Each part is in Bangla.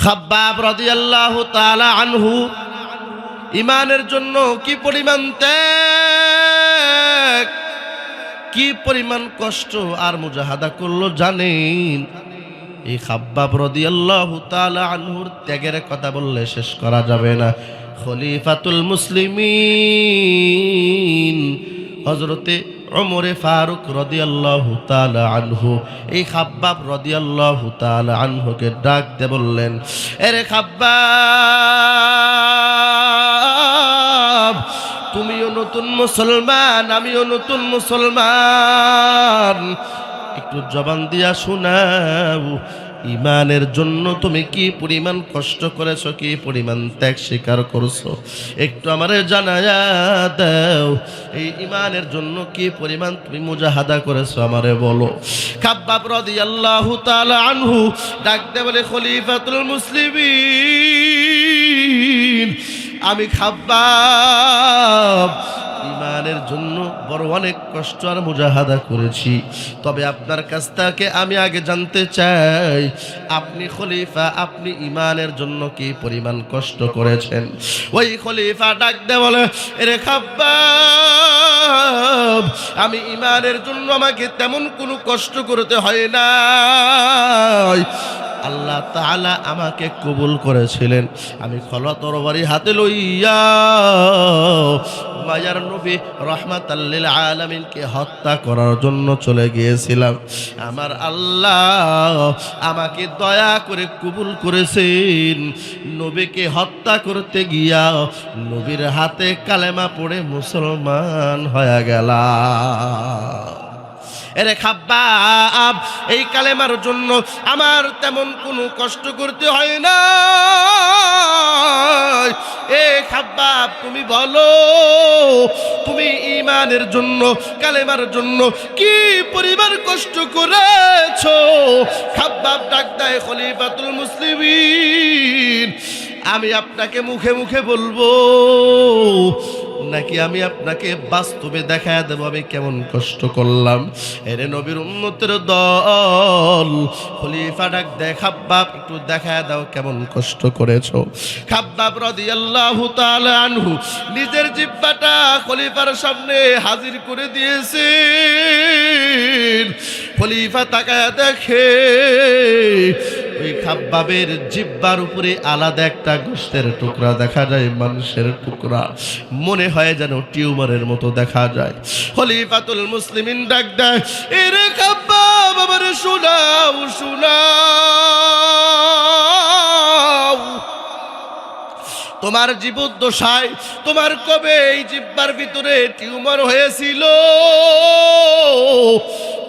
খাব্বাব রাদিয়াল্লাহু তাআলা আনহু ইমানের জন্য কি পরিমাণ ত্যাগ, কি পরিমাণ কষ্ট আর মুজাহাদা করলো জানেন? এই খাব্বাব রাদিয়াল্লাহু তাআলা আনহুর ত্যাগের কথা বললে শেষ করা যাবে না। খলিফাতুল মুসলিমিন হযরতে ওমরে ফারুক রাদিয়াল্লাহু তাআলা আনহু এই খাব্বাব রাদিয়াল্লাহু তাআলা আনহুকে ডাক দিয়ে বললেন, আরে খাব্বাব, তুমিও নতুন মুসলমান, আমিও নতুন মুসলমান, একটু জবান দিয়া শোনাও, ইমানের জন্য তুমি কি পরিমাণ কষ্ট করেছো, কি পরিমাণ ত্যাগ স্বীকার করছো, একটু আমারে জানায়া দাও। এই ইমানের জন্য কি পরিমাণ তুমি মুজাহাদা করেছো আমারে বলো। খাব্বাব রাদিয়াল্লাহু তাআলা আনহু ডাক দে বলে, খলিফাতুল মুসলিমিন, আমি খাব্বাব ইমানের জন্য বড় অনেক কষ্ট আর মুজাহাদা করেছি। তবে আপনার কাছ থেকে আমি আগে জানতে চাই, আপনি খলিফা, আপনি ইমানের জন্য কি পরিমাণ কষ্ট করেছেন? ওই খলিফা ডাক দে বলে, এরে খাব্বাব, আমি ইমানের জন্য আমাকে তেমন কোনো কষ্ট করতে হয় না, আল্লাহ তাআলা আমাকে কবুল করেছিলেন। আমি খোলা তরবারি হাতে লইয়া মায়ার নবী রাহমাতাল লিল আলামিনকে হত্যা করার জন্য চলে গিয়েছিলাম। আমার আল্লাহ আমাকে দয়া করে কবুল করেছেন। নবীকে হত্যা করতে গিয়া নবীর হাতে কালেমা পড়ে মুসলমান হয়ে গেলাম। এরে খাব্বাব, এই কালেমার জন্য আমার তেমন কোনো কষ্ট করতে হয় না। এ খাব্বাব, তুমি বলো, তুমি ইমানের জন্য, কালেমার জন্য কি পরিমাণ কষ্ট করেছো? খাব্বাব ডাক দেয়, খলিফাতুল মুসলিমিন, আমি আপনাকে মুখে মুখে বলবো নাকি আমি আপনাকে বাস্তবে দেখায় দেব আমি কেমন কষ্ট করলাম? এরে নবীর উম্মতের দল, খলিফা ডাক দেয়, খাব্বাব একটু দেখায় দাও কেমন কষ্ট করেছো। খাব্বাব রাদিয়াল্লাহু তাআলা আনহু নিজের জিহ্বাটা খলিফার সামনে হাজির করে দিয়েছেন। খলিফা তাকায় দেখে ওই খাব্বাবের জিহ্বার উপরে আলাদা একটা গোশতের টুকরা দেখা যায়, মানুষের টুকরা, মনে হয় যেন টিউমারের মতো দেখা যায়। খলিফাতুল মুসলিমিন ডাক দেয়, এরে খাব্বাব, আমারে শোনাও, শোনাও, তোমার জীবদ্দশায় তোমার কবে এই জিহ্বার ভিতরে টিউমার হয়েছিল?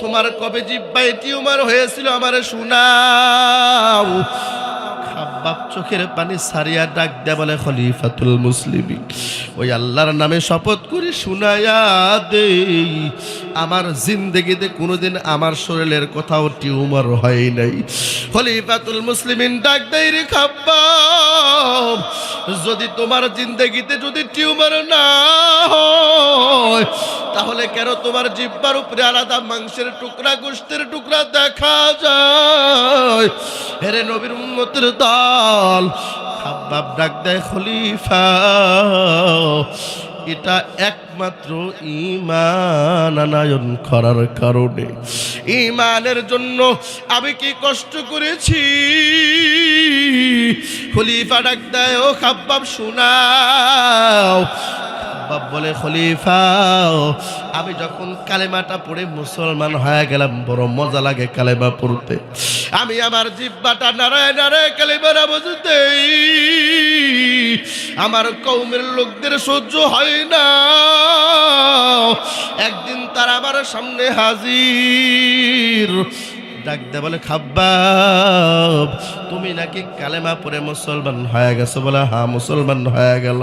তোমার কবে জিহ্বায় টিউমার হয়েছিল আমারে শোনাও। খাব্বাব চোখের পানি সারিয়া ডাক দেয়া বলে, খলিফাতুল মুসলিমিন, ওই আল্লাহর নামে শপথ করে শুনায়া দেই, আমার জিন্দেগিতে কোনোদিন আমার শরীরের কোথাও টিউমার হয় নাই। খলিফাতুল মুসলিমিন ডাক দেয়, রে খাব্বাব, যদি তোমার জিন্দেগিতে যদি টিউমার না হয়, তাহলে কেন তোমার জিহ্বার উপরে আলাদা মাংসের টুকরা, গোশতের টুকরা দেখা যায়? হেরে নবীর উম্মতের দল, খাব্বাব ডাক দেয়, খলিফা, এটা একমাত্র ঈমান আনয়ন করার কারণে। ঈমানের জন্য আমি কি কষ্ট করেছি? খলিফা ডাক দেয়, ও খাব্বাব শোনাও। খাব্বাব বলে, খলিফা, আমি যখন কালেমাটা পড়ে মুসলমান হয়ে গেলাম, বড় মজা লাগে কালেমা পড়তে। আমি আমার জিহ্বাটা নাড়ায় নাড়ায় কালেমার আওয়াজ দেই, আমার কওমের লোকদের সহ্য হয় না। একদিন তারা আমার সামনে হাজির, ডাক দে বলে, খাব্বাব, তুমি নাকি কালেমা পড়ে মুসলমান হয়ে গেছো? বলে, হ্যাঁ, মুসলমান হয়ে গেল।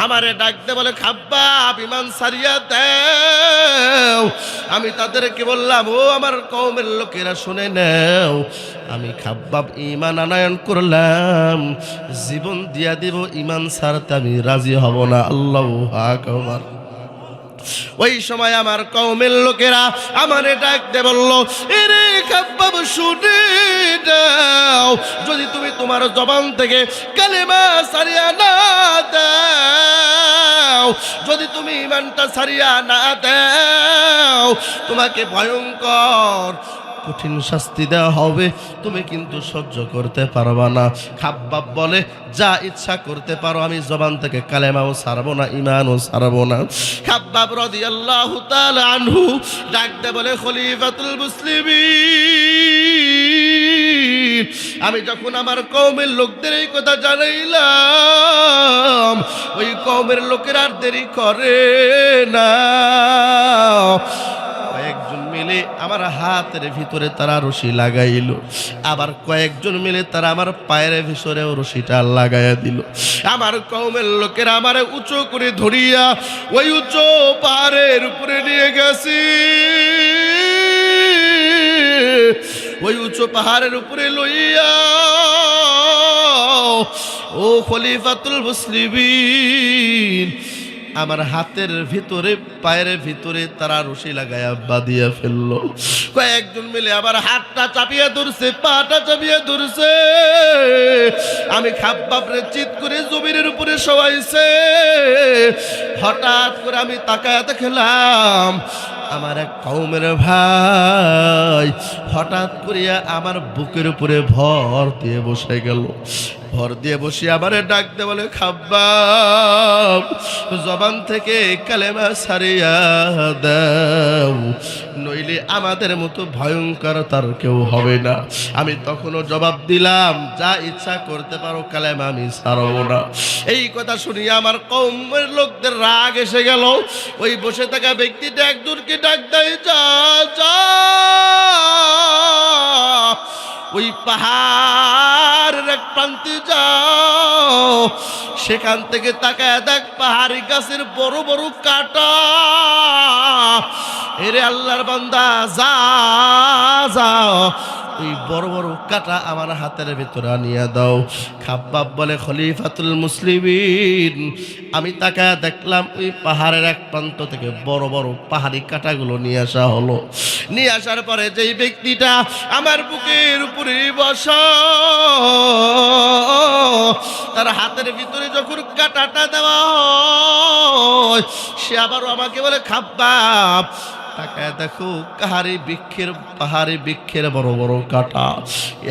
আমারে ডাক দে বলে, খাব্বাব, ইমান সারিয়া দেও। আমি তাদেরকে বললাম, ও আমার কওমের লোকেরা শুনে নাও, আমি খাব্বাব ঈমান আনয়ন করলাম, জীবন দিয়া দিব, ঈমান ছাড়তে আমি রাজি হব না। আল্লাহু আকবার। ওই সময় আমার কওমের লোকেরা আমারে ডাকতে বলল, এরে খাব্বাব শুনে দাও, যদি তুমি তোমার জবান থেকে কালেমা ছাড়িয়া না দাও, যদি তুমি ঈমানটা ছাড়িয়া না দাও, তোমাকে ভয়ঙ্কর কঠিন শাস্তি দেওয়া হবে, তুমি কিন্তু সহ্য করতে পারবা না। খাব্বাব বলে, যা ইচ্ছা করতে পারো, আমি জবান থেকে কালেমাও ছাড়বো না, ঈমানও ছাড়বো না। খাব্বাব রাদিয়াল্লাহু তাআলা আনহু ডাকতে বলে, খলিফাতুল মুসলিমিন, আমি যখন আমার কওমের লোকদের এই কথা জানাইলাম, ওই কওমের লোকেরা আর দেরি করে না। কয়েকজন মিলে আমার হাতের ভিতরে তারা রশি লাগাইল, আবার কয়েকজন মিলে তারা আমার পায়ের ভিতরেও রশিটা লাগাইয়া দিল। আমার কওমের লোকেরা আমারে উঁচু করে ধরিয়া ওই উঁচু পাহাড়ের উপরে নিয়ে গেছি। ওই উঁচু পাহাড়ের উপরে লইয়া, ও খলিফাতুল মুসলিমিন, আমার হাতের ভিতরে পায়ের ভিতরে তারা রশি লাগায়া বাঁধিয়া ফেললো। কয়েকজন মিলে আবার হাতটা চাপিয়ে ধরছে, পাটা চাপিয়ে ধরছে। আমি খাব্বাবরে চিৎ করে জমিনের উপরে শোয়াইছে। হঠাৎ করে আমি তাকায়া দেখলাম আমার এক কওমের ভাই হঠাৎ করিয়া আমার বুকের উপরে ভর দিয়ে বসে গেল। ভর দিয়ে বসে আমারে ডাকতে বলে, খাব্বাব, জবান থেকে কালেমা ছাড়িয়া দাও, নইলে আমাদের মতো ভয়ঙ্কর তার কেউ হবে না। আমি তখনও জবাব দিলাম, যা ইচ্ছা করতে পারো, কালেমা আমি ছাড়বো না। এই কথা শুনিয়া আমার কওমের লোকদের রাগ এসে গেল। ওই বসে থাকা ব্যক্তিটা একজনকে ডাক দেয়, যা যা, ওই পাহাড়ের এক প্রান্তে যাও, সেখান থেকে তাকায় দেখ পাহাড়ি গাছের বড় বড় কাঁটা। এরে আল্লাহর বান্দা, যা যাও, ওই বড় বড় কাঁটা আমার হাতের ভিতরে আনিয়া দাও। খাব্বাব বলে, খলিফাতুল মুসলিমিন, আমি তাকায় দেখলাম ওই পাহাড়ের এক প্রান্ত থেকে বড় বড় পাহাড়ি কাঁটাগুলো নিয়ে আসা হলো। নিয়ে আসার পরে যেই ব্যক্তিটা আমার বুকের উপরে বসা, তার হাতের ভিতরে যখন কাঁটাটা দেওয়া হয়, সে আবারও আমাকে বলে, খাব্বাব, তাকায় দেখো পাহাড়ি বৃক্ষের বড় বড় কাঁটা,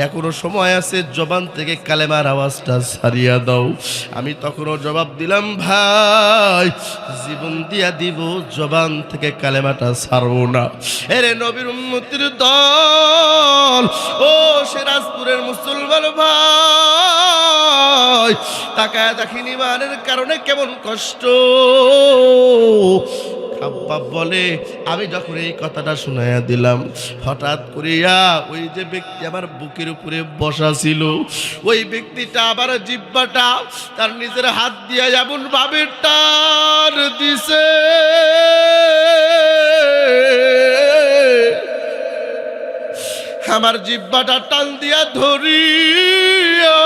এখনো সময় আছে, জবান থেকে কালেমার আওয়াজটা ছাড়িয়া দাও। আমি তখনও জবাব দিলাম, ভাই, জীবন দিয়া দিব, জবান থেকে কালেমাটা ছাড়বো না। এরে নবীর উম্মতের দল, ও সিরাজপুরের মুসলমান ভাই, তাকায় দেখিনি ঈমানের কারণে কেমন কষ্ট। খাব্বাব বলে, আমি যখন এই কথাটা শুনাইয়া দিলাম, হঠাৎ করিয়া ওই যে ব্যক্তি আমার বুকের উপরে বসা ছিল, ওই ব্যক্তিটা আবার জিহ্বাটা তার নিজের হাত দিয়া এমন ভাবে টান দিছে, আমার জিহ্বাটা টান দিয়া ধরিয়া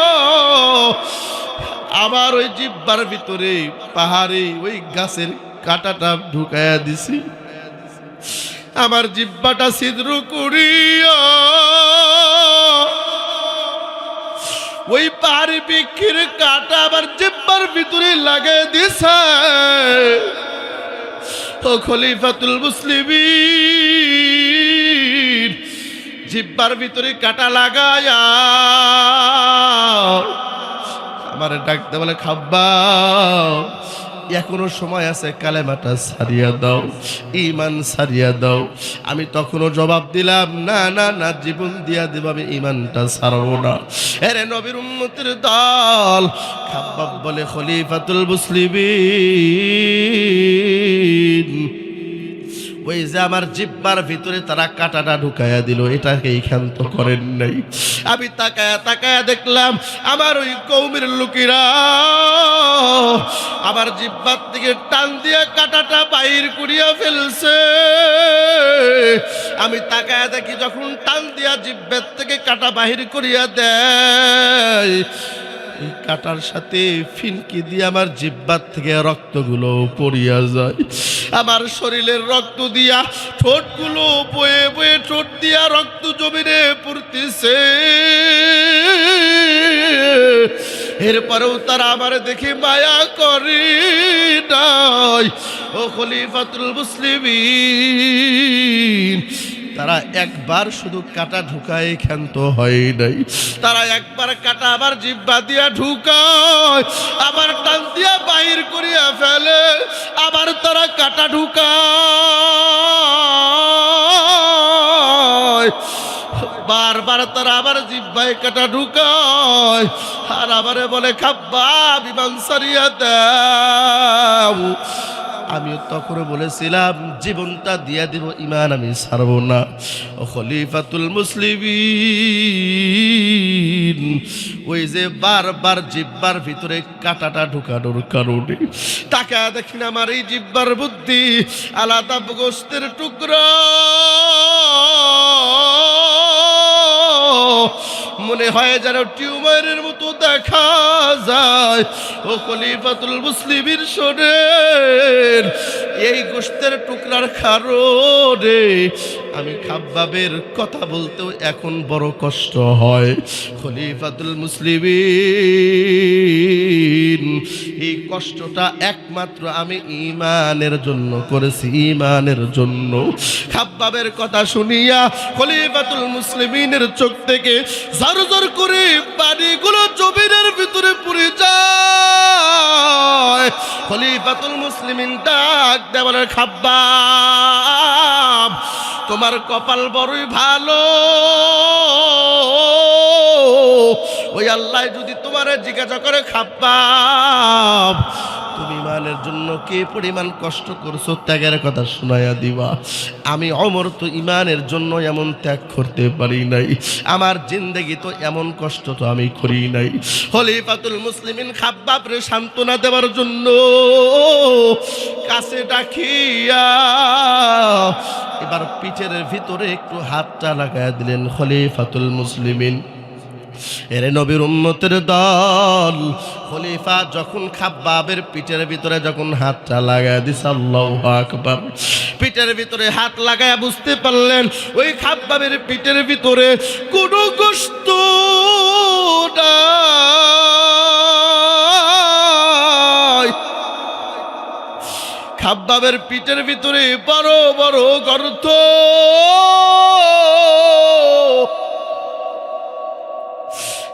আমার ওই জিহ্বার ভিতরে পাহাড়ে ওই গাছের কাঁটাটা ঢুকাইয়া দিছি। আমার জিহ্বাটা ছিদ্র করিয়া ওই পাহাড়ি বৃক্ষের কাঁটা আমার জিহ্বার ভিতরে লাগাই দিছে। ও খলিফাতুল মুসলিমিন, জিহ্বার ভিতরে কাঁটা লাগায়া আমার ডাকতে বলে, খাব্বাব, এখনো সময় আছে, কালেমাটা ছাড়িয়া দাও, ঈমান ছাড়িয়া দাও। আমি তখনও জবাব দিলাম, না না না, জীবন দিয়া দেব, আমি ঈমানটা ছাড়বো না। এরে নবীর উম্মতের দল, খাব্বাব বলে, খলিফাতুল মুসলিমিন, ওই যে আমার জিহ্বার ভিতরে তারা কাঁটাটা ঢুকাইয়া দিল, এটাকে ক্ষান্ত করেন নাই। আমি তাকায়া তাকায়া দেখলাম আমার ওই কওমের লোকেরা আমার জিহ্বার থেকে টান দিয়ে কাঁটাটা বাইর করিয়া ফেলছে। আমি তাকায়া দেখি যখন টান দিয়া জিহ্বার থেকে কাঁটা বাহির করিয়া দেয়, ওই কাটার সাথে ফিনকি দিয়ে আমার জিহ্বার থেকে রক্তগুলো পড়িয়া যায়, আমার শরীরের রক্ত দিয়া ঠোঁটগুলো বয়ে বয়ে ঠোঁট দিয়া রক্ত জমিনে পড়তেছে। এরপরেও তারা আমার দেখে মায়া করে নাই। ও খলিফাতুল মুসলিমিন, তারা একবার শুধু কাটা ঢুকায় ক্ষান্ত হয় নাই, তারা একবার কাটা আবার জিহ্বা দিয়া ঢুকায়, আবার টান দিয়া বাহির করিয়া ফেলে, আবার তারা কাটা ঢুকায়, বারবার তারা আবার জিহ্বায় কাটা ঢুকায়, আর আবারে বলে খাব্বাব ইমান সারিয়া দাও। আমিও তখন বলেছিলাম জীবনটা দিয়া দিব, ইমান আমি ছাড়বো না। ও খলিফাতুল মুসলিমিন, ওই যে বারবার জিহ্বার ভিতরে কাটাটা ঢুকানোর কারণে তাকে দেখি না আমার এই জিহ্বার বুদ্ধি আলাদা গোশতের টুকরা, মনে হয় যেন টিউমারের মতো দেখা যায়। ও খলিফাতুল মুসলিমিন শোনেন, এই গোশতের টুকরার কারণে আমি খাব্বাবের কথা বলতেও এখন বড় কষ্ট হয়। খলিফাতুল মুসলিমিন, এই কষ্টটা একমাত্র আমি ঈমানের জন্য করেছি, ঈমানের জন্য। খাব্বাবের কথা শুনিয়া খলিফাতুল মুসলিমিনের চোখ থেকে ঝরঝর করে পানিগুলো জমিনের ভিতরে পড়ে যায়। খলিফাতুল মুসলিমিন ডাক দেওয়ার, খাব্বাব তোমার কপাল বড়ই ভালো, ওই আল্লাহ যদি তোমার জিজ্ঞাসা করে খাব্বাব তুমি ইমানের জন্য কে পরিমাণ কষ্ট করছো, ত্যাগের কথা শোনায়া দিবা। আমি ওমর তো ইমানের জন্য এমন ত্যাগ করতে পারি নাই, আমার জিন্দেগি তো এমন কষ্ট তো আমি করি নাই। খলিফাতুল মুসলিমিন খাব্বাবরে সান্ত্বনা দেওয়ার জন্য কাছে ডাকিয়া এবার পিঠের ভিতরে একটু হাতটা লাগায়া দিলেন খলিফাতুল মুসলিমিন। এরে নবীর উম্মতের দল, খলিফা যখন খাব্বাবের পিঠের ভিতরে যখন হাতটা লাগায় দিছে, আল্লাহু আকবার, পিঠের ভিতরে হাত লাগায় বুঝতে পারলেন ওই খাব্বাবের পিঠের ভিতরে কোনো গোশত নাই। খাব্বাবের পিঠের ভিতরে বড় বড় গর্ত,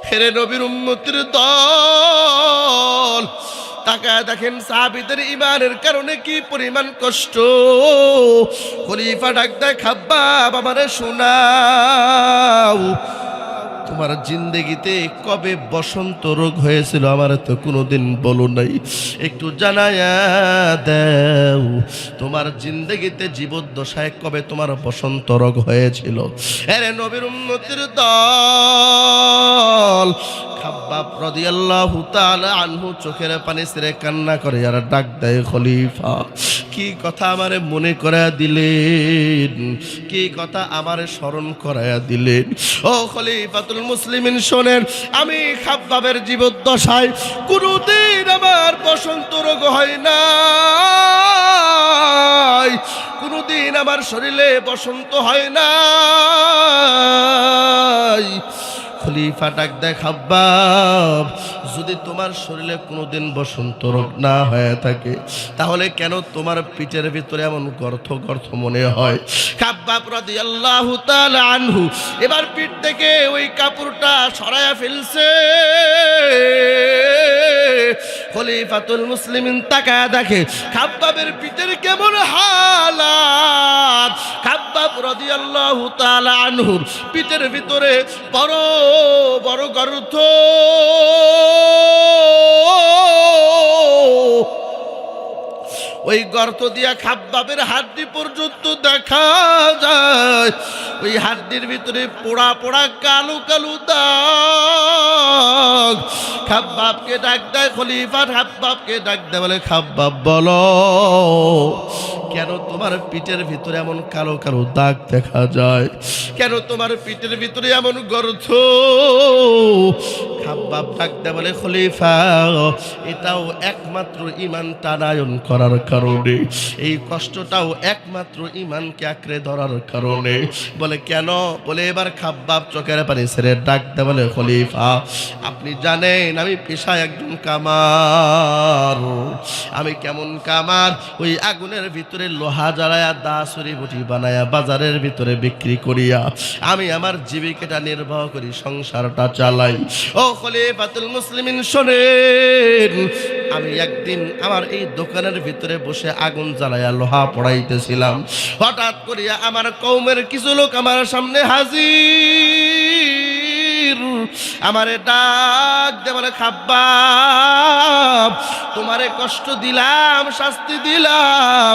হেরে নবীর উম্মতের দল, তাকায় দেখেন সাহাবীদের ঈমানের কারণে কি পরিমাণ কষ্ট। খলিফা ডাক দেয়, খাব্বাব আমারে শোনাও, তোমার জিন্দেগিতে কবে বসন্ত রোগ হয়েছিল আমার তো কোনোদিন বলো নাই, একটু জানায়া দাও। তোমার জিন্দেগিতে জীবদ্দশায় কবে তোমার বসন্ত রোগ হয়েছিল? আরে নবীর উম্মতের দল, খাব্বাব রাদিয়াল্লাহু তাআলা আনহু চোখের পানি ছেড়ে কান্না করে আর ডাক দেয়, খলিফা কি কথা আমারে মনে করায়া দিলেন, কি কথা আমারে স্মরণ করায়া দিলেন। ও খলিফাতুল মুসলিমিন শোনেন, আমি খাব্বাবের জীবদ্দশায় কোনোদিন আমার বসন্ত রোগ হয় নাই, কোনোদিন আমার শরীরে বসন্ত হয় নাই। খলিফা ডাক দেয়, খাব্বাব যদি তোমার শরীরে কোনোদিন বসন্ত রোগ না হয়ে থাকে তাহলে কেন তোমার পিঠের ভিতরে এমন গর্ত গর্ত মনে হয়? খাব্বাব রাদিয়াল্লাহু তাআলা আনহু এবার পিঠ থেকে ওই কাপড়টা সরায়া ফেলছে। খলিফাতুল মুসলিমিন তাকায় দেখে খাব্বাবের পিঠের কেমন হালাত। খাব্বাব রাদিয়াল্লাহু তাআলা আনহুর পিঠের ভিতরে বড় বড় গর্ত, ওই গর্ত দিয়া খাব্বাবের হাড্ডি পর্যন্ত দেখা যায়। ওই হাড্ডির ভিতরে পোড়া পোড়া কালো কালো দাগ। খাব্বাবকে ডাক দেয় খলিফা, খাব্বাবকে ডাক দেয়, বলে খাব্বাব বলো কেন তোমার পিঠের ভিতরে এমন কালো কালো দাগ দেখা যায়? কেন তোমার পিঠের ভিতরে এমন গর্ত? খাব্বাব ডাক দেয়া বলে, খলিফা, এটাও একমাত্র ঈমান টানায়ন করার কারণে, এই কষ্টটাও একমাত্র ঈমানকে আঁকড়ে ধরার কারণে। বলে কেন? বলে এবার খাব্বাব চোখের পানি ছেড়ে ডাক দেয়া বলে, খলিফা, আপনি জানেন আমি পেশায় একজন কামার। আমি কেমন কামার? ওই আগুনের ভিতরে লোহা জ্বালায়া দা ছুরি বটি বানায়া বাজারের ভিতরে বিক্রি করিয়া আমি আমার জীবিকাটা নির্বাহ করি, সংসারটা চালাই। ও খলিফাতুল মুসলিমিন শোনেন, আমি একদিন আমার এই দোকানের ভিতরে বসে আগুন জ্বালায়া লোহা পড়াইতেছিলাম। হঠাৎ করিয়া আমার কওমের কিছু লোক আমার সামনে হাজির। আমারে ডাক দে বলে, খাব্বাব, তোমারে কষ্ট দিলাম, শাস্তি দিলাম,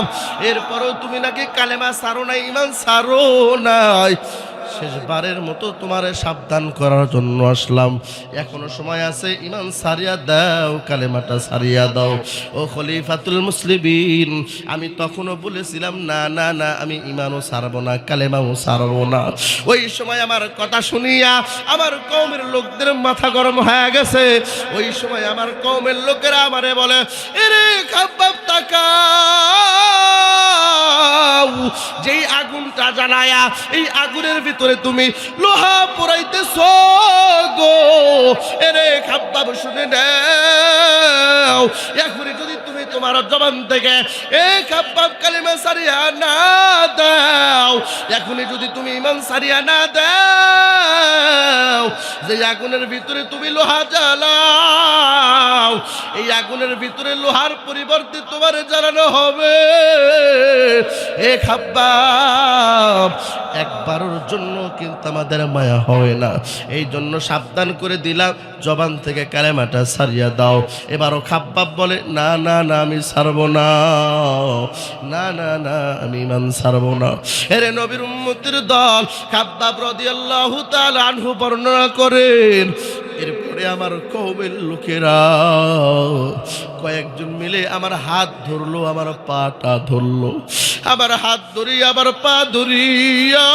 এরপরও তুমি নাকি কালেমা ছাড়ো নাই, ঈমান ছাড়ো নাই। শেষবারের মতো তোমারে সাবধান করার জন্য আসলাম। এখনো সময় আছে, ঈমান ছাড়িয়া দাও, কালেমাটা ছাড়িয়া দাও। ও খলিফাতুল মুসলিমিন, আমি তখনও বলেছিলাম না না না, আমি ঈমানও ছাড়বো না, কালেমাও ছাড়বো না। ওই সময় আমার কথা শুনিয়া আমার কওমের লোকদের মাথা গরম হয়ে গেছে। ওই সময় আমার কওমের লোকেরা আমারে বলে, এরে খাব্বাব তাকা, যেই আগুনটা জ্বালায়া এই আগুনের ভিতরে তুমি লোহা পোড়াইতেছ গো, এরে খাব্বাব শুনে নাও, এখনই যদি তুমি তোমার জবান থেকে এ খাব্বাব কালেমা ছাড়িয়া না দাও, এখনই যদি তুমি ঈমান ছাড়িয়া না দাও, যে আগুনের ভিতরে তুমি লোহা জ্বালাও, এই আগুনের ভিতরে লোহার পরিবর্তে তোমার জ্বালানো হবে। এ খাব্বাব, একবারের জন্য কিন্তু আমাদের মায়া হয় না, এই জন্য সাবধান করে দিলাম, জবান থেকে কালেমাটা ছাড়িয়া দাও। এবারও খাব্বাব বলে, না না না, আমি ছাড়বো না, না না না, আমি ঈমান ছাড়বো না। এরে নবীর উম্মতের দল, খাব্বাব রাদিয়াল্লাহু তাআলা আনহু বর্ণনা করেন, এরপরে আমার কওমের লোকেরা কয়েকজন মিলে আমার হাত ধরলো, আমার পাটা ধরলো, আমার হাত ধরি আমার পা ধরিয়া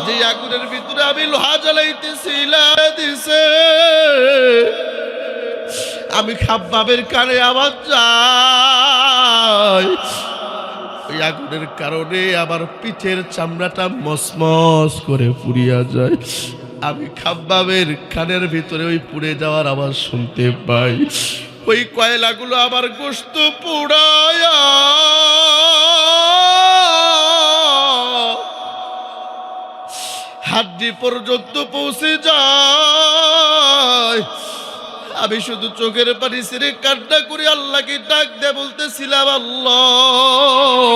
যে আগুনের ভিতরে আমি লোহা জ্বালাইতেছিলাম দিছে। আমি খাব্বাবের কানে আওয়াজ যায়, ওই আগুনের কারণে আমার পিঠের চামড়াটা মসমস করে পুড়িয়া যায়। আমি খাব্বাবের কানের ভিতরে ওই পুড়ে যাওয়ার আওয়াজ শুনতে পাই। ওই কয়লাগুলো আমার গোশত পোড়ায়া হাড্ডি পর্যন্ত পৌঁছে যায়। আমি শুধু চোখের পানি ছেড়ে কান্না করে আল্লাহকে ডাক দিয়ে বলতেছিলাম, আল্লাহ,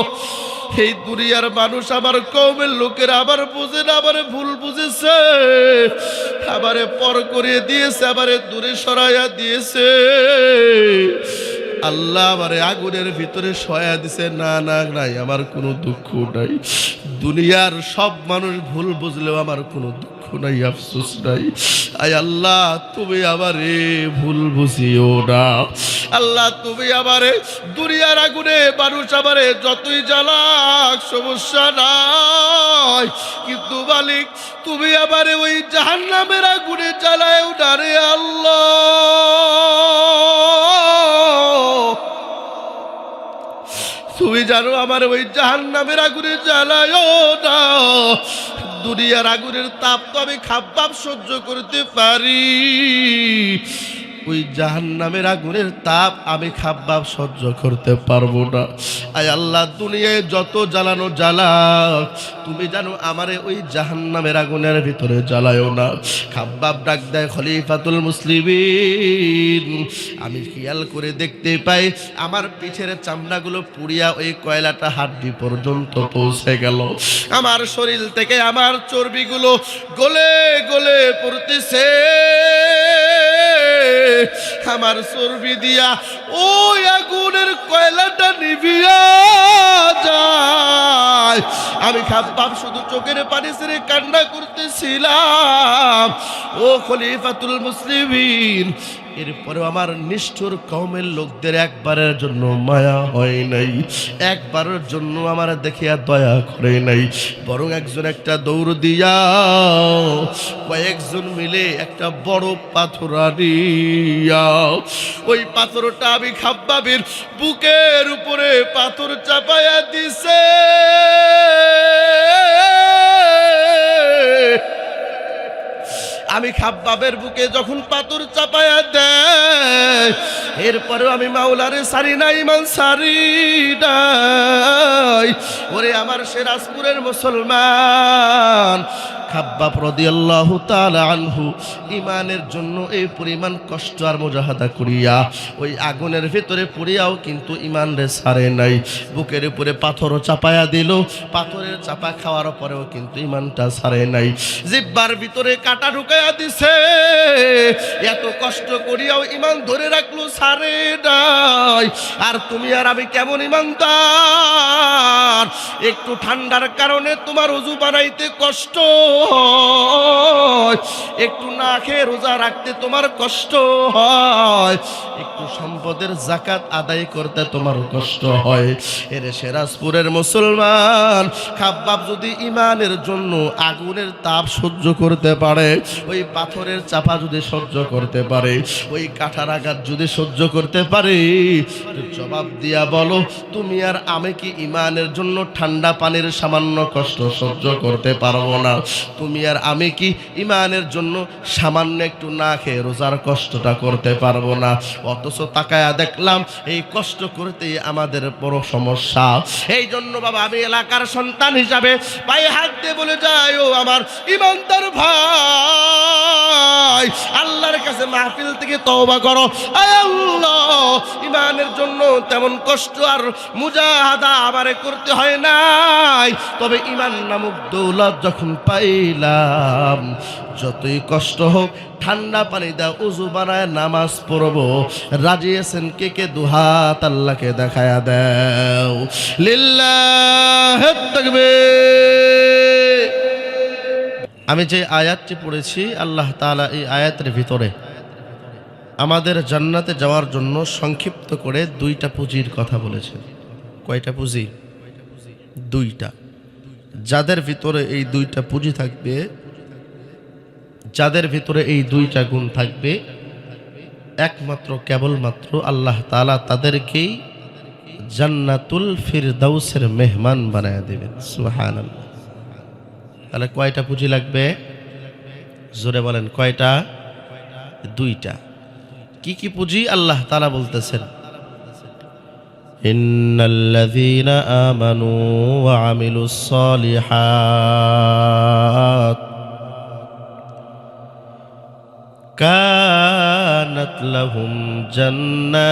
এই দুনিয়ার মানুষ আমার কওমের লোকেরা আবার বুঝে না, আমারে ভুল বুঝেছে, আমারে পর করে দিয়েছে, আমারে দূরে সরাইয়া দিয়েছে। আল্লাহ আমারে আগুনের ভিতরে সয়া দিছে। না না নাই, আমার কোনো দুঃখ নাই। দুনিয়ার সব মানুষ ভুল বুঝলেও আমার কোনো দুঃখ নাই, আফসোস নাই। আয় আল্লাহ, তুমি আমারে ভুল বুঝিও না। আল্লাহ, তুমি আমারে দুনিয়ার আগুনে মানুষ আমারে যতই জ্বালাক সমস্যা নাই, কিন্তু মালিক তুমি আমারে ওই জাহান্নামের আগুনে জ্বালায়ও না রে আল্লাহ। তুমি জানো আমার ওই জাহান্নামের আগুনে জ্বালায়ও না। দুনিয়ার আগুনের তাপ তো আমি খাব্বাব সহ্য করতে পারি, ওই জাহান্নামের আগুনের তাপ আমি খাব্বাব সহ্য করতে পারবো না। আয় আল্লাহ, দুনিয়ায় যত জ্বালানো জ্বালাক, তুমি জানো আমারে ওই জাহান্নামের আগুনের ভিতরে জ্বালায়ও না। খাব্বাব ডাক দেয়, খলিফাতুল মুসলিমিন, আমি খেয়াল করে দেখতে পাই আমার পিঠের চামড়াগুলো পুড়িয়া ওই কয়লাটা হাড্ডি পর্যন্ত পৌঁছে গেল। আমার শরীর থেকে আমার চর্বিগুলো গলে গলে পড়তেছে। আমার চর্বি দিয়া ওই আগুনের কয়লাটা নিভিয়া যায়। আমি খাব্বাব শুধু চোখের পানি ছেড়ে কান্না করতেছিলাম। ও খলিফাতুল মুসলিমিন, এরপরেও আমার নিষ্ঠুর কওমের লোকদের একবারের জন্য মায়া হয় নাই, একবারের জন্য আমার দেখিয়া দয়া করে নাই, বরং একজন একটা দৌড় দিয়া কয়েকজন মিলে একটা বড় পাথর আনিয়া ওই পাথরটা আমি খাব্বাবের বুকের উপরে পাথর চাপায়া দিছে। আমি খাব্বাবের বুকে যখন পাথর চাপায়া দেয়, এরপরেও আমি মাওলারে সারি নাই, ইমান সারি নাই। ওরে আমার সিরাজপুরের মুসলমান, খাব্বাব রাদিয়াল্লাহু তাআলা আনহু ইমানের জন্য এই পরিমাণ কষ্ট আর মুজাহাদা করিয়া ওই আগুনের ভিতরে পড়িয়াও কিন্তু ইমান রে ছাড়ে নাই। বুকের উপরে পাথরও চাপায়া দিল, পাথরের চাপা খাওয়ার পরেও কিন্তু ইমানটা ছাড়ে নাই। জিহ্বার ভিতরে কাঁটা ঢুকাইয়া দিছে, এত কষ্ট করিয়াও ইমান ধরে রাখলো, ছাড়ে নাই। আর তুমি আর আমি কেমন ইমানদার, একটু ঠান্ডার কারণে তোমার ওযু বানাইতে কষ্ট, একটু না খেয়ে রোজা রাখতে তোমার কষ্ট হয়, একটু সম্পদের যাকাত আদায় করতে তোমার কষ্ট হয়। এর সিরাজপুরের মুসলমান, খাব্বাব যদি ইমানের জন্য আগুনের তাপ সহ্য করতে পারে, ওই পাথরের চাপা যদি সহ্য করতে পারে, ওই কাঁঠার আঘাত যদি সহ্য করতে পারে, জবাব দিয়া বলো তুমি আর আমি কি ইমানের জন্য ঠান্ডা পানির সামান্য কষ্ট সহ্য করতে পারবো না? তুমি আর আমি কি ইমানের জন্য সামান্য একটু না খেয়ে রোজার কষ্টটা করতে পারবো না? অথচ তাকায়া দেখলাম এই কষ্ট করতে আমাদের বড় সমস্যা। এই জন্য বাবা, আমি এলাকার সন্তান হিসাবে পায়ে হাত দিয়ে বলে যাই, ও আমার ইমানদার ভাই, আল্লাহর কাছে মাহফিল থেকে তওবা করো। আয় আল্লাহ, ইমানের জন্য তেমন কষ্ট আর মুজাহাদা আমারে করতে হয় নাই, তবে ইমান নামক দৌলত যখন পাইলাম, যতই কষ্ট হোক ঠান্ডা পানি দাও, উযু বানায় নামাজ পড়বো। রাজি আছেন কে কে? দুহাত আল্লাহকে দেখায়া দাও। লিল্লাহি তাকবীর। আমি যে আয়াতটি পড়েছি, আল্লাহ তাআলা এই আয়াতের ভিতরে আমাদের জান্নাতে যাওয়ার জন্য সংক্ষিপ্ত করে দুইটা পুঁজির কথা বলেছেন। কয়টা পুঁজি? দুইটা। যাদের ভিতরে এই দুইটা পুঁজি থাকবে, যাদের ভিতরে এই দুইটা গুণ থাকবে, একমাত্র কেবলমাত্র আল্লাহ তাআলা তাদেরকেই জান্নাতুল ফিরদাউসের মেহমান বানায় দেবেন। সুবহানাল্লাহ। তাহলে কয়টা পুঁজি লাগবে? জোরে বলেন, কয়টা? দুইটা। কি কি পুঁজি? আল্লাহ তাআলা বলতেছেন, ইন্নাল্লাযীনা আমানু ওয়া আমিলুস সালিহাত কানাত লাহুম জান্নাতুল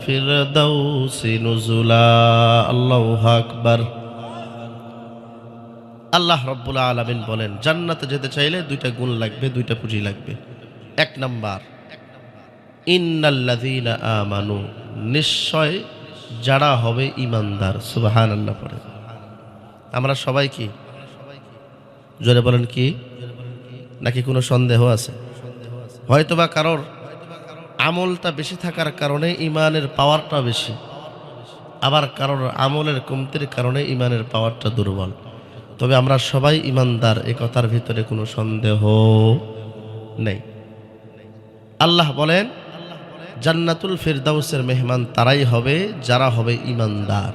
ফিরদাউসি নুজুলা। আল্লাহু আকবার। আল্লাহ রাব্বুল আলামিন বলেন, জান্নাতে যেতে চাইলে দুইটা গুণ লাগবে, দুইটা পুঁজি লাগবে। এক নাম্বার, ইন্নাল্লাযীনা আমানু, নিশ্চয় যারা হবে ইমানদার। সুবহানাল্লাহ পড়ে। আমরা সবাই কি? জোরে বলেন কি? নাকি কোনো সন্দেহ আছে? হয়তোবা কারোর আমলটা বেশি থাকার কারণে ইমানের পাওয়ারটা বেশি, আবার কারোর আমলের কমতির কারণে ইমানের পাওয়ারটা দুর্বল। তবে আমরা সবাই ইমানদার, এ কথার ভিতরে কোনো সন্দেহ নেই। আল্লাহ বলেন, জান্নাতুল ফিরদাউসের মেহমান তারাই হবে যারা হবে ইমানদার,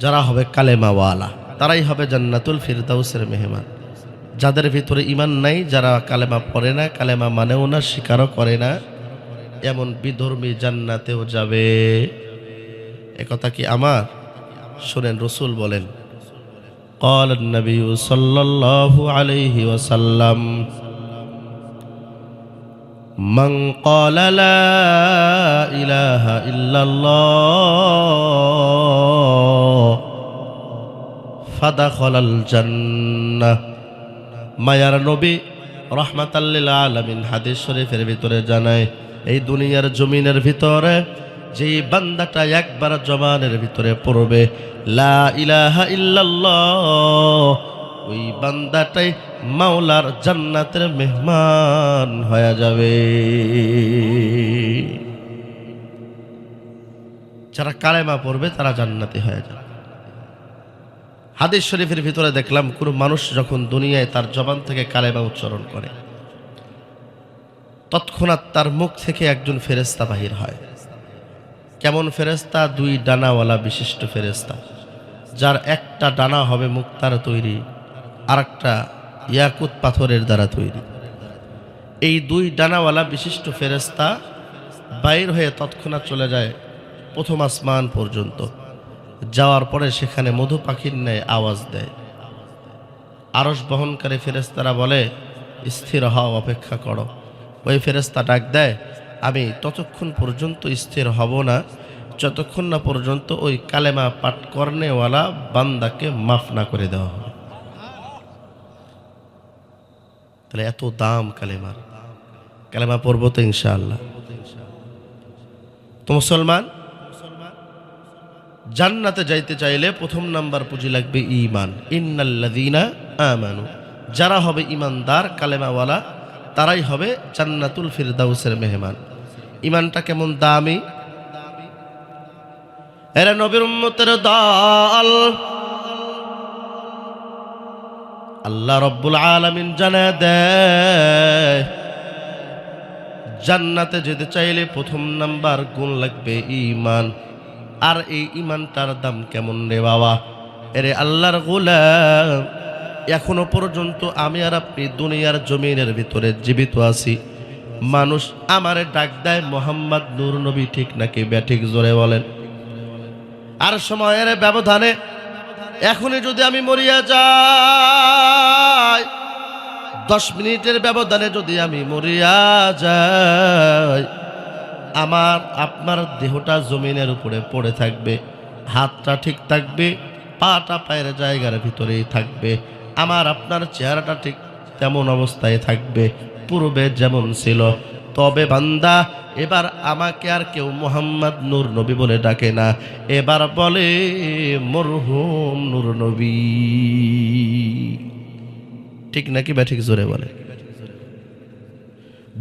যারা হবে কালেমাওয়ালা, তারাই হবে জান্নাতুল ফিরদাউসের মেহমান। যাদের ভিতরে ইমান নাই, যারা কালেমা পড়ে না, কালেমা মানেও না, স্বীকারও করে না, এমন বিধর্মী জান্নাতেও যাবে। একথা কি আমার? শুনেন, রাসূল বলেন, قال النبي صلى الله عليه وسلم من قال لا إله إلا الله فدخل الجنة। মায়ার নবী রাহমাতাল লিল আলামিন হাদিস শরীফের ভিতরে জানায়, এই দুনিয়ার জমিনের ভিতরে যেই বান্দাটা একবার জবানের ভিতরে পড়বে লা ইলাহা ইল্লাল্লাহ, ওই বান্দাটাই মাওলার জান্নাতের মেহমান হয়ে যাবে। যারা কালেমা পড়বে তারা জান্নাতি হয়ে যাবে। হাদিস শরীফের ভিতরে দেখলাম কোন মানুষ যখন দুনিয়ায় তার জবান থেকে কালেমা উচ্চারণ করে, তৎক্ষণাৎ তার মুখ থেকে একজন ফেরেশতা বাহির হয়। কেমন ফেরেশতা? 2 ডানাওয়ালা বিশিষ্ট ফেরেশতা, যার একটা ডানা হবে মুক্তার তৈরি, আর একটা ইয়াকুত পাথরের দ্বারা তৈরি। এই 2 ডানাওয়ালা বিশিষ্ট ফেরেশতা বাইর হয়ে তৎক্ষণাৎ চলে যায় প্রথম আসমান পর্যন্ত। যাওয়ার পরে সেখানে মধু পাখির ন্যায় আওয়াজ দেয়। আরশ বহনকারী ফেরেশতারা বলে, স্থির হও, অপেক্ষা করো। ওই ফেরেশতা ডাক দেয়, আমি ততক্ষণ পর্যন্ত স্থির হব না যতক্ষণ না পর্যন্ত ওই কালেমা পাঠ করনেওয়ালা বান্দাকে মাফ না করে দেওয়া হবে। তাহলে এত দাম কালেমার। কালেমা পড়বো তো ইনশাআল্লাহ। তো মুসলমান, জান্নাতে যাইতে চাইলে প্রথম নাম্বার পুঁজি লাগবে ঈমান। ইন্নাল্লাযীনা আমানু, যারা হবে ঈমানদার কালেমাওয়ালা তারাই হবে জান্নাতুল ফিরদাউসের মেহমান। ঈমানটা কেমন দামি! এরা নবীর উম্মতের দল। আল্লাহ রাব্বুল আলামিন জানায় দেয়, জান্নাতে যেতে চাইলে প্রথম নাম্বার গুণ লাগবে ঈমান। আর এই ঈমানটার দাম কেমন রে বাবা! এরে আল্লাহর গোলাম, এখনো পর্যন্ত আমি আর আপনি দুনিয়ার জমিনের ভিতরে জীবিত আছি। মানুষ আমারে ডাক দেয় মোহাম্মদ নূর নবী, ঠিক নাকি ব্যাঠিক? জোরে বলেন। আর সময়ের ব্যবধানে এখনই যদি আমি মরিয়া যাই, 10 মিনিটের ব্যবধানে যদি আমি মরিয়া যাই, আমার আপনার দেহটা জমিনের উপরে পড়ে থাকবে, হাতটা ঠিক থাকবে, পাটা পায়ের জায়গার ভিতরেই থাকবে, আমার আপনার চেহারাটা ঠিক তেমন অবস্থায় থাকবে পূর্বে যেমন ছিল। তবে বান্দা, এবার আমাকে আর কেউ মোহাম্মদ নূর নবী বলে ডাকে না, এবার বলে মরহুম নূর নবী। ঠিক নাকি ব্যাঠিক? জোরে বলে।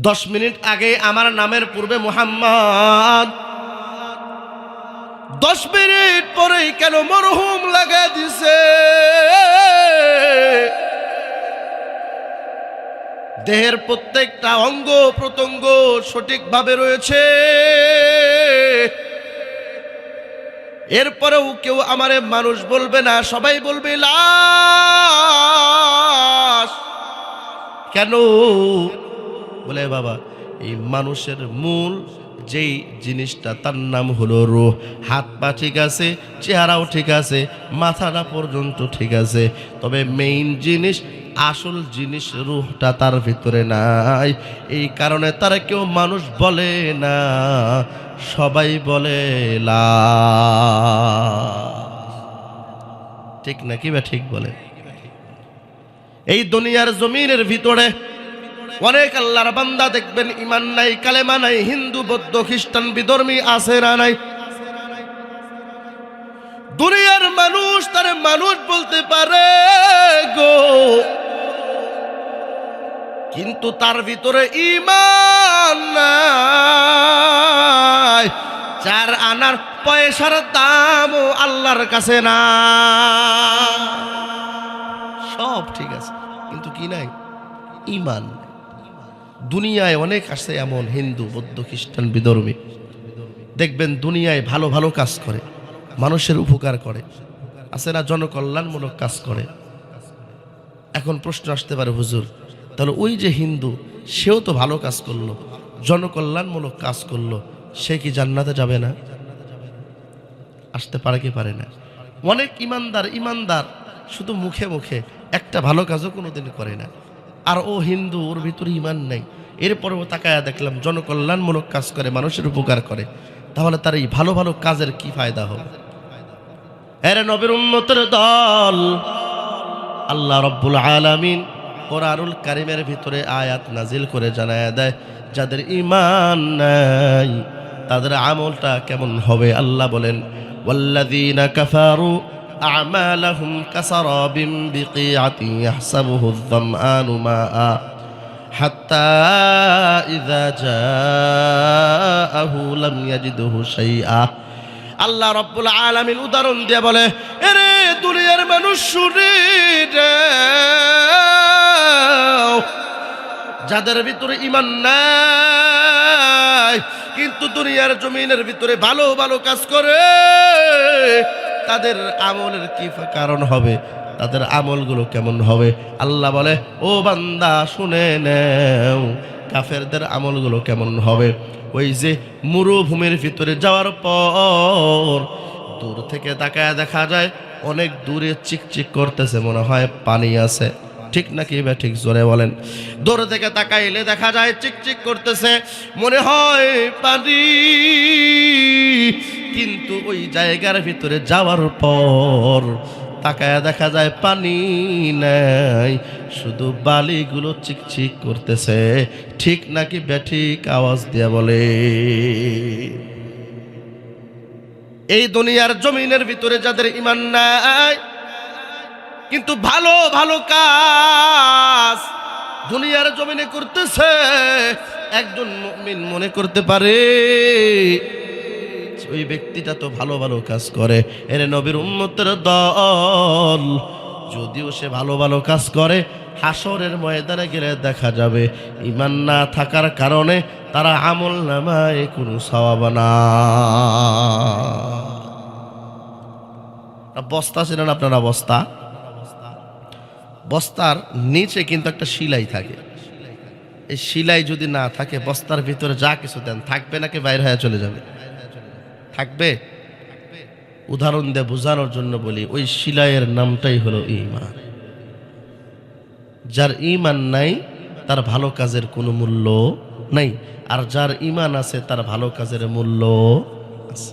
10 মিনিট আগে আমার নামের পূর্বে মুহাম্মদ, 10 মিনিট পরেই কেন মরহুম লাগা দিছে? দেহের প্রত্যেকটা অঙ্গ প্রত্যঙ্গ সঠিকভাবে রয়েছে, এরপরেও কেউ আমারে মানুষ বলবে না, সবাই বলবে লাশ। কেন? বলে বাবা, এই মানুষের মূল যেই জিনিসটা তার নাম হলো রূহ। হাত পা ঠিক আছে, চেহারাও ঠিক আছে, মাথাটা পর্যন্ত ঠিক আছে, তবে মেইন জিনিস, আসল জিনিস রূহটা তার ভিতরে নাই। এই কারণে তারা কেউ মানুষ বলে না, সবাই বলে লাশ। ঠিক নাকি বা ঠিক বলে? এই দুনিয়ার জমিনের ভিতরে অনেক আল্লাহর বান্দা দেখবেন ঈমান নাই, কালেমা নাই, হিন্দু বৌদ্ধ খ্রিস্টান বিধর্মী আছে না নাই? দুনিয়ার মানুষ তারে মানুষ বলতে পারে গো, কিন্তু তার ভিতরে ঈমান নাই। 4 আনার পয়সার দামও আল্লাহর কাছে না। সব ঠিক আছে, কিন্তু কি নাই? ঈমান। দুনিয়ায় অনেক আছে এমন হিন্দু বৌদ্ধ খ্রিস্টান বিধর্মী, দেখবেন দুনিয়ায় ভালো ভালো কাজ করে, মানুষের উপকার করে, আছে না, জনকল্যাণমূলক কাজ করে। এখন প্রশ্ন আসতে পারে, হুজুর তাহলে ওই যে হিন্দু, সেও তো ভালো কাজ করলো, জনকল্যাণমূলক কাজ করলো, সে কি জান্নাতে যাবে না? আসতে পারে কি পারে না? অনেক ইমানদার শুধু মুখে মুখে একটা ভালো কাজও কোনোদিন করে না, আর ও হিন্দু, ওর ভিতরে ঈমান নাই। এরপরেও তাকায়া দেখলাম জনকল্যাণমূলক কাজ করে, মানুষের উপকার করে, তাহলে তার এই ভালো ভালো কাজের কি ফায়দা হবে? এরে নবীর উম্মতের দল, আল্লাহ রাব্বুল আলামিন কোরআনুল কারীমের ভিতরে আয়াত নাজিল করে জানায়া দেয়, যাদের ঈমান নাই তাদের আমলটা কেমন হবে। আল্লাহ বলেন, ওয়াল্লাযীনা কাফারু أعمالهم كسراب بقيعة يحسبه الظمآن ماء حتى إذا جاءه لم يجده شيئا আল্লাহ রাব্বুল আলামিন উদাহরণ দিয়ে বলে, এরে দুনিয়ার মানুষ শুনে নাও, যাদের ভিতরে ঈমান নাই কিন্তু দুনিয়ার জমিনের ভিতরে ভালো ভালো কাজ করে, তাদের আমলের কি কারণ হবে, তাদের আমলগুলো কেমন হবে? আল্লাহ বলে, ও বান্দা শুনে নাও, কাফেরদের আমলগুলো কেমন হবে। ওই যে মরুভূমির ভিতরে যাওয়ার পর দূর থেকে তাকায় দেখা যায় অনেক দূরে চিকচিক করতেছে, মনে হয় পানি আছে, ঠিক নাকি বা ঠিক জোরে বলেন? দূর থেকে তাকাইলে দেখা যায় চিকচিক করতেছে, মনে হয় পানি, কিন্তু ওই জায়গার ভিতরে যাওয়ার পর তাকায় দেখা যায় পানি নাই, শুধু বালিগুলো চিকচিক করতেছে, ঠিক নাকি ব্যাঠিক আওয়াজ দিয়া বলে। এই দুনিয়ার জমিনের ভিতরে যাদের ঈমান নাই কিন্তু ভালো ভালো কাজ দুনিয়ার জমিনে করতেছে, একজন মুমিন মনে করতে পারে ওই ব্যক্তিটা তো ভালো ভালো কাজ করে, এর নবীর উম্মতের দল, যদিও সে ভালো ভালো কাজ করে, হাসরের ময়দানে গেলে দেখা যাবে ঈমান না থাকার কারণে তারা আমল নামায় কোনো সওয়াব না। বস্তা ছিলেন আপনারা, বস্তা, বস্তার নিচে কিন্তু একটা শিলাই থাকে, এই শিলাই যদি না থাকে বস্তার ভিতরে যা কিছু দেন থাকবে নাকি বাইরে হয়ে চলে যাবে? থাকবে। উদাহরণ দিয়ে বোঝানোর জন্য বলি, ওই শিলাইয়ের নামটাই হলো ঈমান। যার ঈমান নাই তার ভালো কাজের কোনো মূল্য নাই, আর যার ঈমান আছে তার ভালো কাজের মূল্য আছে।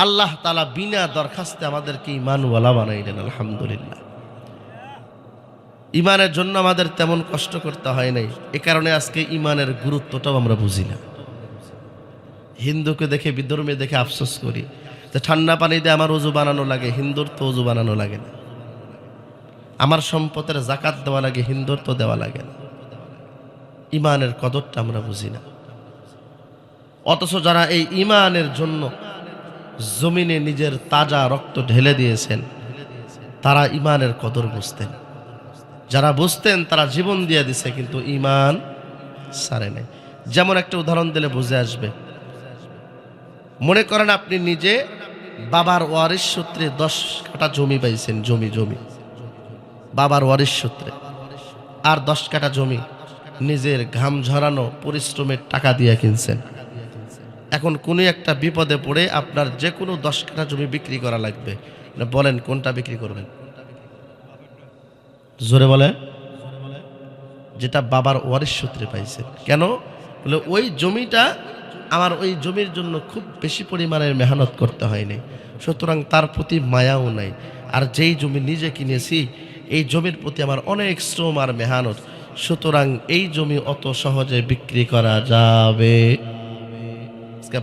আল্লাহ তাআলা বিনা দরখাস্তে আমাদেরকে ঈমানওয়ালা বানাইলেন, আলহামদুলিল্লাহ। ঈমানের জন্য আমাদের তেমন কষ্ট করতে হয় নাই, এ কারণে আজকে ঈমানের গুরুত্বটাও আমরা বুঝি না। হিন্দুকে দেখে, বিধর্মী দেখে আফসোস করি যে ঠান্ডা পানি দিয়ে আমার ওযু বানানো লাগে, হিন্দুর তো ওযু বানানো লাগে না। আমার সম্পদের যাকাত দেওয়া লাগে, হিন্দুর তো দেওয়া লাগে না। ঈমানের কদরটা আমরা বুঝি না। অথচ যারা এই ঈমানের জন্য জমিনে নিজের তাজা রক্ত ঢেলে দিয়েছেন, তারা ঈমানের কদর বুঝতেন। যারা বুঝতেন তারা জীবন দিয়ে দিছে, কিন্তু ঈমান ছাড়ে নাই। যেমন একটা উদাহরণ দিলে বুঝে আসবে। মনে করেন আপনি নিজে বাবার ওয়ারিশ সূত্রে 10 কাঠা জমি পাইছেন, জমি বাবার ওয়ারিশ সূত্রে, আর 10 কাঠা জমি নিজের ঘাম ঝরানো পরিশ্রমের টাকা দিয়ে কিনছেন। এখন কোনো একটা বিপদে পড়ে আপনার যে কোনো 10 কাঠা জমি বিক্রি করা লাগবে, বলেন কোনটা বিক্রি করবেন? জোরে বলে। যেটা বাবার ওয়ারিশ সূত্রে পাইছেন। কেন? বলে ওই জমিটা আমার, ওই জমির জন্য খুব বেশি পরিমাণের মেহনত করতে হয়নি, সুতরাং তার প্রতি মায়াও নাই। আর যেই জমি নিজে কিনেছি, এই জমির প্রতি আমার অনেক শ্রম আর মেহনত, সুতরাং এই জমি অত সহজে বিক্রি করা যাবে।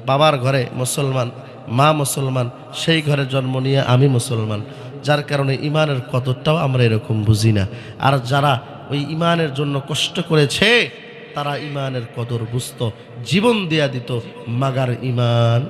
বাবার ঘরে মুসলমান, মা মুসলমান, সেই ঘরে জন্ম নিয়ে আমি মুসলমান, যার কারণে ঈমানের কদরটাও আমরা এরকম বুঝি না। আর যারা ওই ঈমানের জন্য কষ্ট করেছে তারা ঈমানের কদর বুঝতো, জীবন দেয়া দিত, মাগার ঈমান